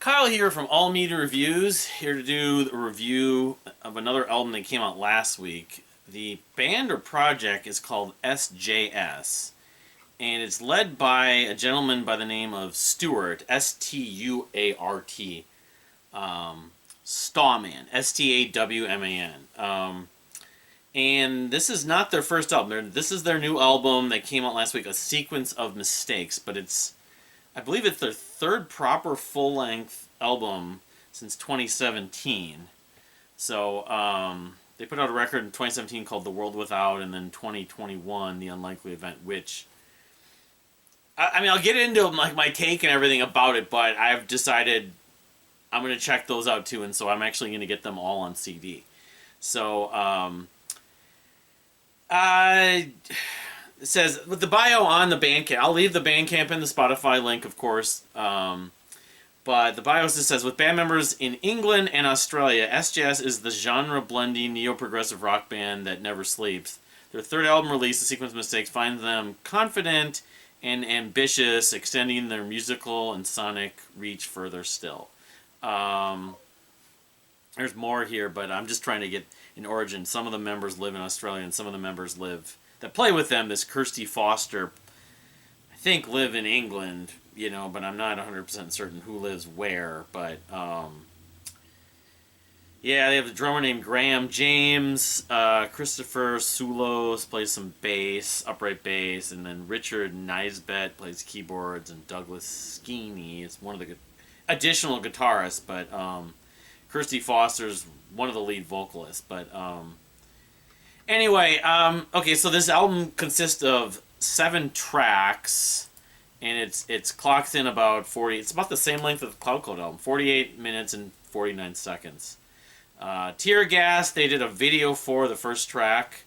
Kyle here from All Media Reviews, here to do a review of another album that came out last week. The band or project is called SJS, and it's led by a gentleman by the name of Stuart, S-T-U-A-R-T, Stawman, S-T-A-W-M-A-N. And this is not their first album. This is their new album that came out last week, A Sequence of Mistakes, but I believe it's their third proper full-length album since 2017. So they put out a record in 2017 called The World Without, and then 2021, The Unlikely Event, which, I mean, I'll get into my take and everything about it, but I've decided I'm going to check those out too, and so I'm actually going to get them all on CD. So, it says, with the bio on the Bandcamp, I'll leave the Bandcamp and the Spotify link, of course, but the bio just says, with band members in England and Australia, SJS is the genre-blending neo-progressive rock band that never sleeps. Their third album release, The Sequence of Mistakes, finds them confident and ambitious, extending their musical and sonic reach further still. There's more here, but I'm just trying to get an origin. Some of the members live in Australia, and some of the members that play with them, this Kirsty Foster, I think live in England, but I'm not 100% certain who lives where, but, yeah, they have a drummer named Graham James, Christopher Sulos plays some bass, upright bass, and then Richard Nisbet plays keyboards, and Douglas Skeeney is one of the additional guitarists, but, Kirsty Foster's one of the lead vocalists, but, anyway, okay, so this album consists of 7 tracks, and it's clocked in about 40. It's about the same length of the Cloud Code album, 48 minutes and 49 seconds. Tear Gas, they did a video for the first track.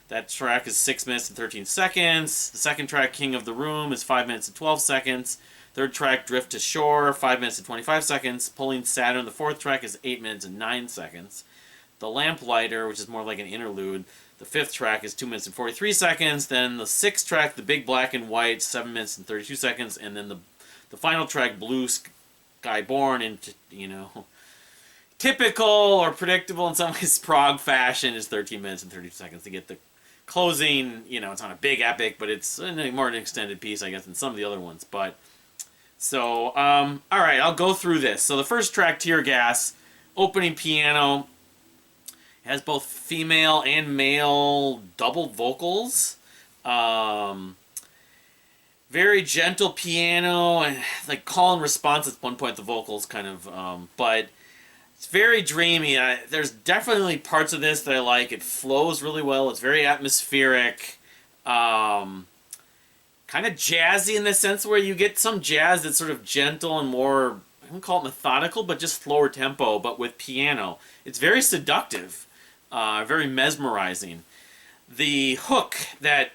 That track is 6 minutes and 13 seconds. The second track, King of the Room, is 5 minutes and 12 seconds. Third track, Drift to Shore, 5 minutes and 25 seconds. Pulling Saturn, the fourth track, is 8 minutes and 9 seconds. The Lamplighter, which is more like an interlude, the fifth track is 2 minutes and 43 seconds. Then the sixth track, The Big Black and White, 7 minutes and 32 seconds. And then the final track, Blue Sky Born, in, typical or predictable in some ways Prog fashion, is 13 minutes and 32 seconds to get the closing. It's not a big epic, but it's more an extended piece, I guess, than some of the other ones. But, so, alright, I'll go through this. So the first track, Tear Gas, opening piano, has both female and male double vocals. Very gentle piano, and like call and response at one point, the vocals kind of, but it's very dreamy. There's definitely parts of this that I like. It flows really well. It's very atmospheric. Kind of jazzy in the sense where you get some jazz that's sort of gentle and more, I wouldn't call it methodical, but just slower tempo, but with piano. It's very seductive. Very mesmerizing. The hook that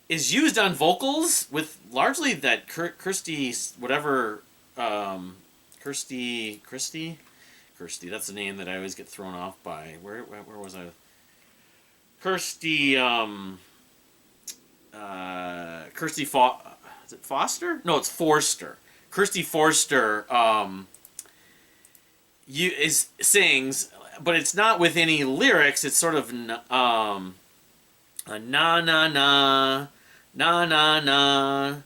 is used on vocals with largely that Kirsty, whatever, Kirsty, that's the name that I always get thrown off by. Where was I? Kirsty, Kirsty is it Foster? No, it's Forster. Kirsty Forster, sings, but it's not with any lyrics. It's sort of a na na na na na na.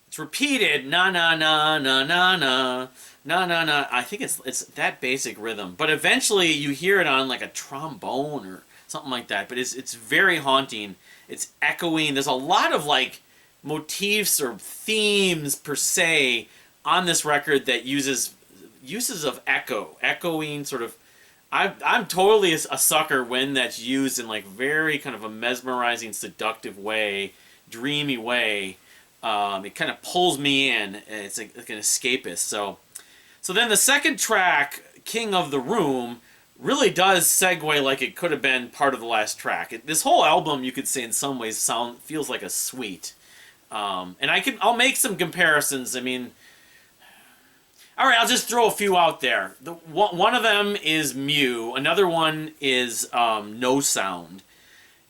It's repeated na na na na na na na na na. I think it's that basic rhythm, but eventually you hear it on like a trombone or something like that. But it's very haunting. It's echoing. There's a lot of like motifs or themes per se on this record that uses of echoing sort of. I'm totally a sucker when that's used in like very kind of a mesmerizing, seductive way, dreamy way. It kind of pulls me in. It's like an escapist. So then the second track, King of the Room, really does segue like it could have been part of the last track. This whole album, you could say in some ways, feels like a suite. And I'll make some comparisons. I mean, all right, I'll just throw a few out there. One of them is Mew. Another one is Nosound.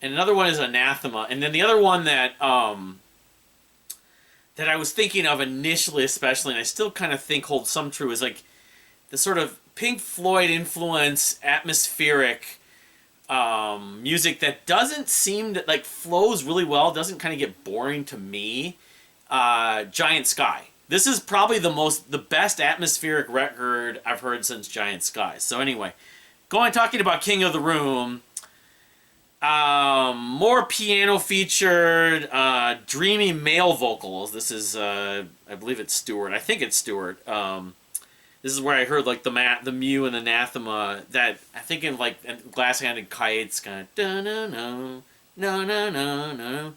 And another one is Anathema. And then the other one that that I was thinking of initially, especially, and I still kind of think holds some true, is like the sort of Pink Floyd influence, atmospheric music that doesn't seem to, like, flows really well, doesn't kind of get boring to me. Giant Sky. This is probably the best atmospheric record I've heard since Giant Sky. So anyway, talking about King of the Room. More piano featured, dreamy male vocals. This is, I believe it's Stewart. I think it's Stewart. This is where I heard like the Mew and the Anathema. That I think in like Glass-Handed Kites, kind of da na no no no no no.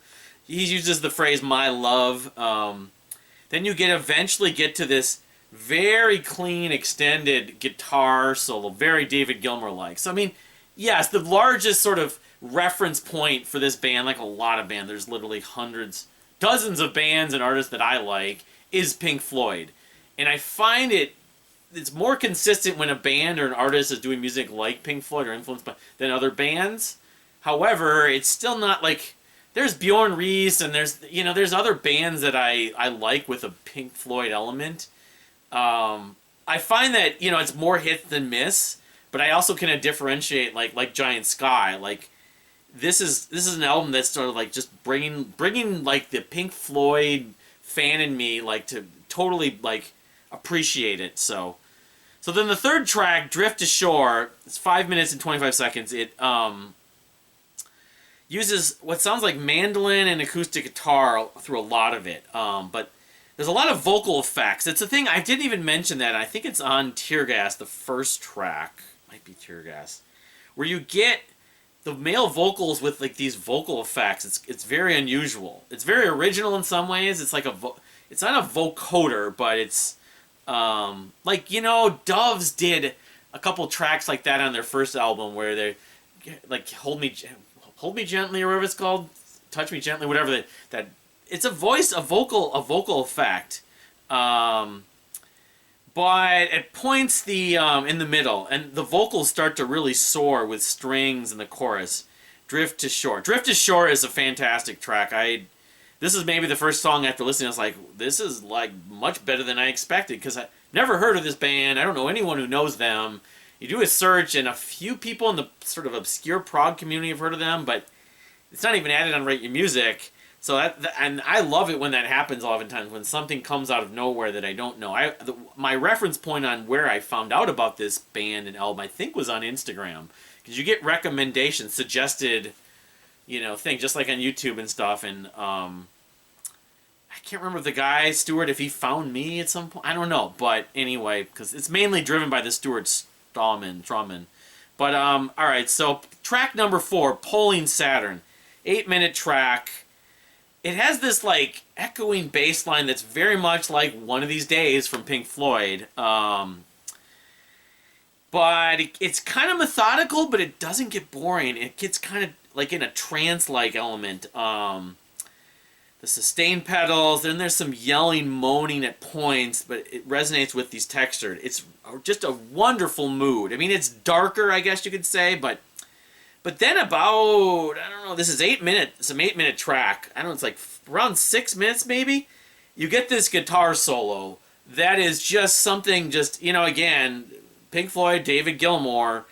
He uses the phrase "my love." Then you eventually get to this very clean, extended guitar solo, very David Gilmour-like. So I mean, yes, the largest sort of reference point for this band, like a lot of bands, there's literally dozens of bands and artists that I like, is Pink Floyd. And I find it's more consistent when a band or an artist is doing music like Pink Floyd or influenced by than other bands. However, it's still not like there's Bjorn Reese and there's other bands that I like with a Pink Floyd element. I find that it's more hit than miss, but I also kind of differentiate like Giant Sky. Like this is an album that's sort of like just bringing like the Pink Floyd fan in me like to totally like appreciate it. So then the third track, Drift to Shore, it's 5 minutes and 25 seconds. It uses what sounds like mandolin and acoustic guitar through a lot of it. But there's a lot of vocal effects. It's a thing, I didn't even mention that. I think it's on Tear Gas, the first track. Might be Tear Gas. Where you get the male vocals with like these vocal effects. It's very unusual. It's very original in some ways. It's like it's not a vocoder, but it's like Doves did a couple tracks like that on their first album where they like Hold Me Gently or whatever it's called, Touch Me Gently, whatever that it's a vocal effect. But at points in the middle, and the vocals start to really soar with strings in the chorus. Drift to Shore. Drift to Shore is a fantastic track. This is maybe the first song after listening. I was like, this is like much better than I expected because I never heard of this band. I don't know anyone who knows them. You do a search, and a few people in the sort of obscure prog community have heard of them, but it's not even added on Rate Your Music. So and I love it when that happens oftentimes, when something comes out of nowhere that I don't know. My reference point on where I found out about this band and album, I think, was on Instagram. Because you get recommendations, suggested, things, just like on YouTube and stuff. And I can't remember the guy, Stewart, if he found me at some point. I don't know. But anyway, because it's mainly driven by the Stewart Strawman. But, alright, so track number 4, Polling Saturn. 8-minute track. It has this, like, echoing bass line that's very much like One of These Days from Pink Floyd. But it's kind of methodical, but it doesn't get boring. It gets kind of, like, in a trance-like element. The sustain pedals, then there's some yelling, moaning at points, but it resonates with these textured. It's just a wonderful mood. I mean, it's darker, I guess you could say, but then about, I don't know, this is 8-minute track. I don't know, it's like around 6 minutes maybe. You get this guitar solo that is just something again, Pink Floyd, David Gilmour,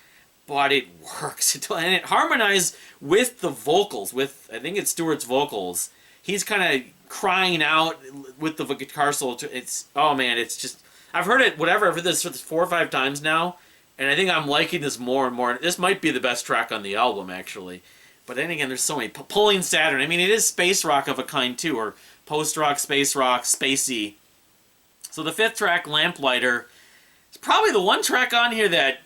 but it works. And it harmonizes with the vocals, I think it's Stewart's vocals. He's kind of crying out with the guitar solo. Oh man, it's just, I've heard this 4 or 5 times now. And I think I'm liking this more and more. This might be the best track on the album, actually. But then again, there's so many. Pulling Saturn. I mean, it is space rock of a kind, too. Or post-rock, space rock, spacey. So the 5th track, Lamplighter, is probably the one track on here that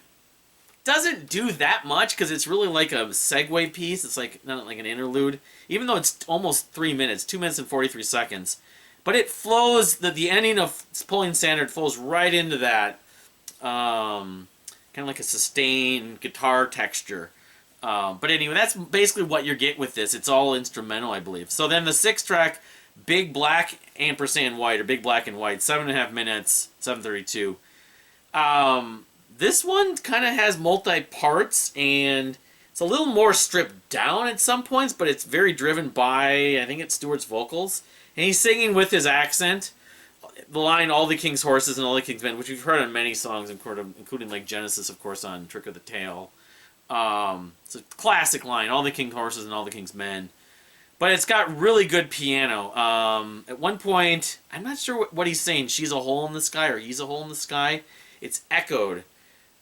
doesn't do that much. Because it's really like a segue piece. It's like not like an interlude. Even though it's almost 3 minutes. 2 minutes and 43 seconds. But it flows, the ending of Pulling Saturn flows right into that. Kind of like a sustained guitar texture. But anyway, that's basically what you're getting with this. It's all instrumental, I believe. So then the 6th track, Big Black ampersand White, or Big Black and White, 7.5 minutes, 7:32. This one kind of has multi-parts, and it's a little more stripped down at some points, but it's very driven by, I think it's Stewart's vocals. And he's singing with his accent. The line, all the king's horses and all the king's men, which we've heard on many songs, including like Genesis, of course, on Trick of the Tail. It's a classic line, all the king's horses and all the king's men. But it's got really good piano. At one point, I'm not sure what he's saying. She's a hole in the sky, or he's a hole in the sky. It's echoed.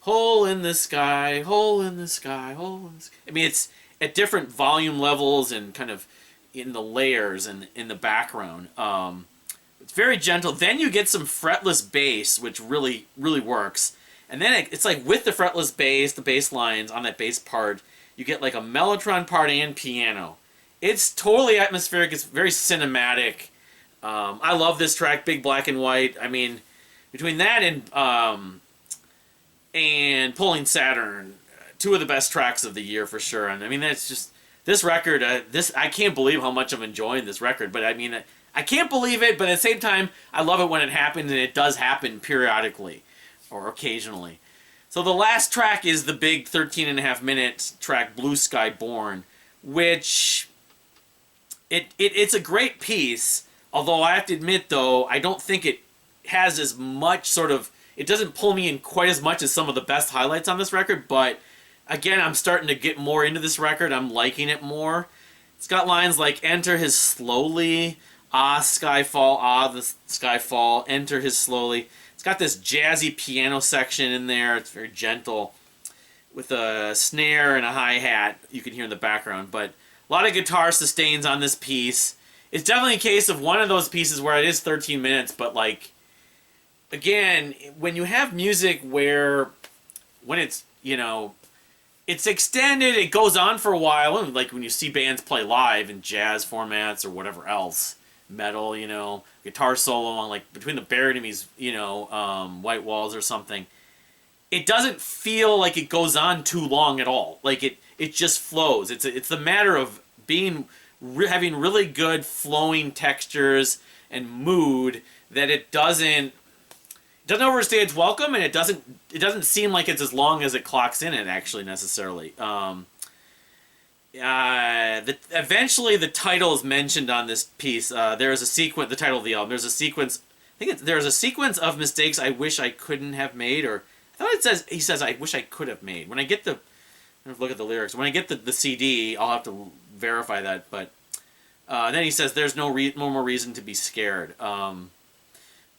Hole in the sky, hole in the sky, hole in the sky. I mean, it's at different volume levels and kind of in the layers and in the background. It's very gentle. Then you get some fretless bass, which really, really works. And then it's like with the fretless bass, the bass lines on that bass part, you get like a mellotron part and piano. It's totally atmospheric. It's very cinematic. I love this track, Big Black and White. I mean, between that and Pulling Saturn, two of the best tracks of the year for sure. And I mean, that's just this record. I can't believe how much I'm enjoying this record. But I mean, I can't believe it. But at the same time, I love it when it happens, and it does happen periodically or occasionally. So the last track is the big 13.5-minute track, Blue Sky Born, which it's a great piece. Although I have to admit, though, I don't think it has as much sort of... It doesn't pull me in quite as much as some of the best highlights on this record, but again, I'm starting to get more into this record. I'm liking it more. It's got lines like, enter his slowly, ah, the skyfall, enter his slowly. It's got this jazzy piano section in there. It's very gentle with a snare and a hi-hat you can hear in the background, but a lot of guitar sustains on this piece. It's definitely a case of one of those pieces where it is 13 minutes, but like, again, when you have music where, when it's, you know, it's extended, it goes on for a while, like when you see bands play live in jazz formats or whatever else, metal, you know, guitar solo on, like, between the Bare Enemies, you know, White Walls or something, it doesn't feel like it goes on too long at all. Like, it just flows. It's the matter of having really good flowing textures and mood that it doesn't overstay its welcome, and it doesn't seem like it's as long as it clocks in it, actually, necessarily. Eventually the title is mentioned on this piece. There is a sequence, the title of the album, there's a sequence, there's a sequence of mistakes I wish I couldn't have made, or I thought he says I wish I could have made. When I get look at the lyrics, when I get the CD, I'll have to verify that, but then he says there's no more reason to be scared.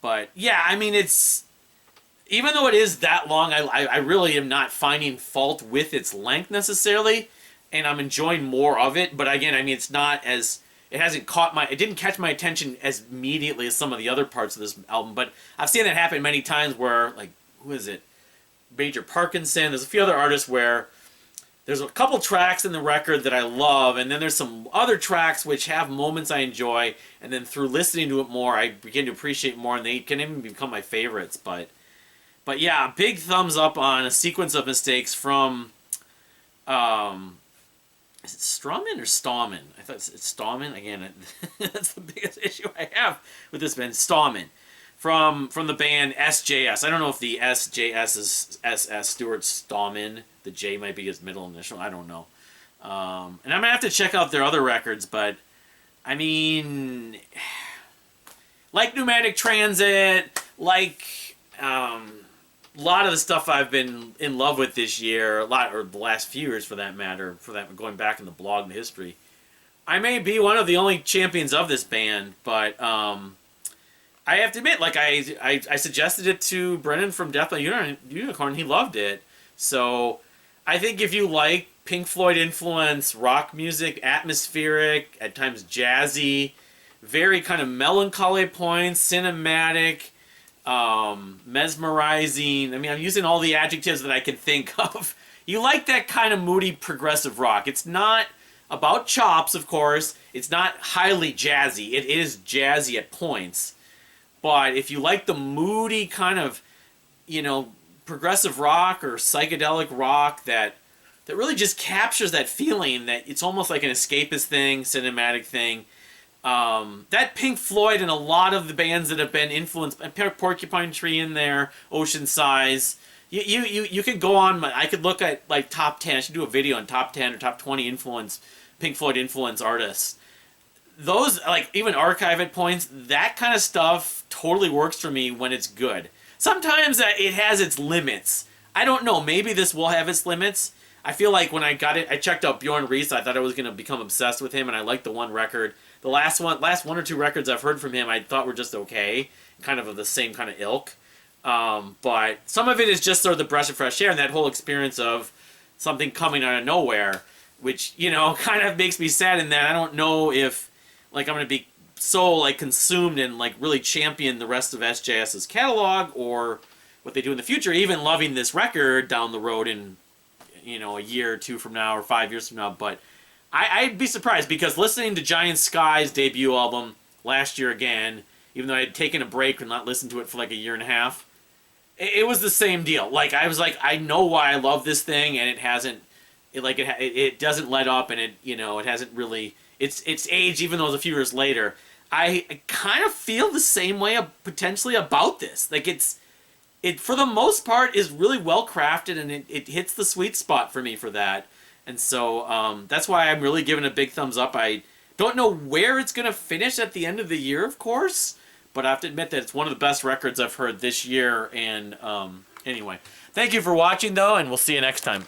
But yeah, I mean, it's, even though it is that long, I really am not finding fault with its length necessarily, and I'm enjoying more of it. But again, I mean, it's not as, it didn't catch my attention as immediately as some of the other parts of this album. But I've seen that happen many times where, like, who is it? Major Parkinson. There's a few other artists where there's a couple tracks in the record that I love, and then there's some other tracks which have moments I enjoy, and then through listening to it more, I begin to appreciate more, and they can even become my favorites. But yeah, big thumbs up on A Sequence of Mistakes from, is it Strawman or Stallman? I thought it's Stallman. Again, that's the biggest issue I have with this band, Stallman. From the band SJS. I don't know if the SJS is SS, Stuart Stallman. The J might be his middle initial. I don't know. And I'm going to have to check out their other records, but, I mean, like Pneumatic Transit, like a lot of the stuff I've been in love with this year, or the last few years for that matter, going back in the blog and the history, I may be one of the only champions of this band, but I have to admit, like, I suggested it to Brennan from Death by Unicorn. He loved it. So I think if you like Pink Floyd influence, rock music, atmospheric, at times jazzy, very kind of melancholy points, cinematic, mesmerizing. I mean, I'm using all the adjectives that I can think of. You like that kind of moody progressive rock. It's not about chops, of course. It's not highly jazzy. It is jazzy at points. But if you like the moody kind of, you know, progressive rock or psychedelic rock that really just captures that feeling that it's almost like an escapist thing, cinematic thing, that Pink Floyd and a lot of the bands that have been influenced, Porcupine Tree in there, Ocean Size, you could go on, I could look at like top 10, I should do a video on top 10 or top 20 Pink Floyd influence artists. those, like, even archive at points, that kind of stuff totally works for me when it's good. Sometimes it has its limits. I don't know, maybe this will have its limits. I feel like when I got it, I checked out Bjorn Reese, I thought I was going to become obsessed with him, and I liked the one record. The last one or two records I've heard from him I thought were just okay, kind of the same kind of ilk. But some of it is just sort of the breath of fresh air, and that whole experience of something coming out of nowhere, which, you know, kind of makes me sad in that I don't know if, like, I'm going to be so, like, consumed and, like, really champion the rest of SJS's catalog, or what they do in the future, even loving this record down the road in, you know, a year or two from now, or 5 years from now. But I'd be surprised, because listening to Giant Sky's debut album last year again, even though I had taken a break and not listened to it for like a year and a half, it was the same deal. Like, I was like, I know why I love this thing, and it hasn't, it doesn't let up, and it, you know, it hasn't really, it's aged, even though it's a few years later. I kind of feel the same way potentially about this. Like, it for the most part is really well crafted, and it hits the sweet spot for me for that. And so that's why I'm really giving a big thumbs up. I don't know where it's going to finish at the end of the year, of course, but I have to admit that it's one of the best records I've heard this year. And anyway, thank you for watching, though, and we'll see you next time.